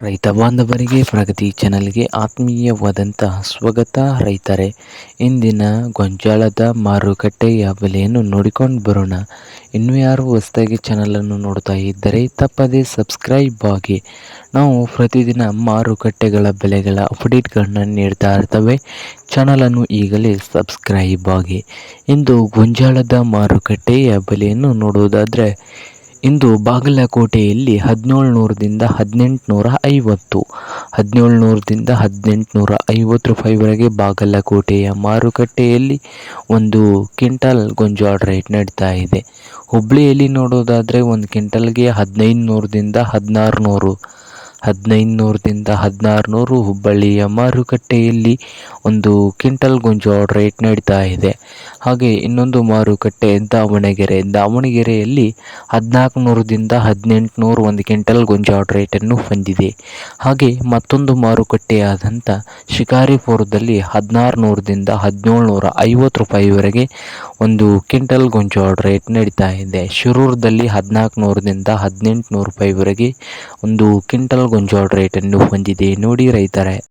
ರೈತ ಬಾಂಧವರಿಗೆ ಪ್ರಗತಿ ಚಾನಲ್ಗೆ ಆತ್ಮೀಯವಾದಂತಹ ಸ್ವಾಗತ. ರೈತರೇ, ಇಂದಿನ ಗೊಂಜಾಳದ ಮಾರುಕಟ್ಟೆಯ ಬೆಲೆಯನ್ನು ನೋಡಿಕೊಂಡು ಬರೋಣ. ಇನ್ನು ಯಾರು ಹೊಸದಾಗಿ ಚಾನಲನ್ನು ನೋಡ್ತಾ ಇದ್ದರೆ ತಪ್ಪದೇ ಸಬ್ಸ್ಕ್ರೈಬ್ ಆಗಿ. ನಾವು ಪ್ರತಿದಿನ ಮಾರುಕಟ್ಟೆಗಳ ಬೆಲೆಗಳ ಅಪ್ಡೇಟ್ಗಳನ್ನ ನೀಡ್ತಾ ಇರ್ತವೆ. ಚಾನಲನ್ನು ಈಗಲೇ ಸಬ್ಸ್ಕ್ರೈಬ್ ಆಗಿ. ಇಂದು ಗೊಂಜಾಳದ ಮಾರುಕಟ್ಟೆಯ ಬೆಲೆಯನ್ನು ನೋಡುವುದಾದರೆ, ಇಂದು ಬಾಗಲಕೋಟೆಯಲ್ಲಿ 1700ದಿಂದ 1850, 1700ದಿಂದ 1850 ರೂಪಾಯಿವರೆಗೆ ಬಾಗಲಕೋಟೆಯ ಮಾರುಕಟ್ಟೆಯಲ್ಲಿ ಒಂದು ಕ್ವಿಂಟಲ್ ಗೊಂಜಾಳ ರೇಟ್ ನಡೀತಾ ಇದೆ. ಹುಬ್ಬಳ್ಳಿಯಲ್ಲಿ ನೋಡೋದಾದರೆ ಒಂದು ಕ್ವಿಂಟಲ್ಗೆ 1500ದಿಂದ 1600, 1500ದಿಂದ 1600 ಹುಬ್ಬಳ್ಳಿಯ ಮಾರುಕಟ್ಟೆಯಲ್ಲಿ ಒಂದು ಕ್ವಿಂಟಲ್ ಗೊಂಜಾಳ ರೇಟ್ ನಡೀತಾ ಇದೆ. ಹಾಗೆ ಇನ್ನೊಂದು ಮಾರುಕಟ್ಟೆ ದಾವಣಗೆರೆಯಲ್ಲಿ 1400ದಿಂದ 1800 ಒಂದು ಕ್ವಿಂಟಲ್ ಗೊಂಜಾಳ ರೇಟನ್ನು ಹೊಂದಿದೆ. ಹಾಗೆ ಮತ್ತೊಂದು ಮಾರುಕಟ್ಟೆಯಾದಂಥ ಶಿಕಾರಿಪುರದಲ್ಲಿ 1600ದಿಂದ 1750 ರೂಪಾಯಿವರೆಗೆ ಒಂದು ಕ್ವಿಂಟಲ್ ಗೊಂಜಾಳ ರೇಟ್ ನಡೀತಾ ಇದೆ. ಶಿರೂರದಲ್ಲಿ 1400ದಿಂದ 1800 ರೂಪಾಯಿವರೆಗೆ ಒಂದು ಕ್ವಿಂಟಲ್ ಗೊಂಜಾಳ ರೇಟನ್ನು ಹೊಂದಿದೆ. ನೋಡಿ ರೈತರೇ,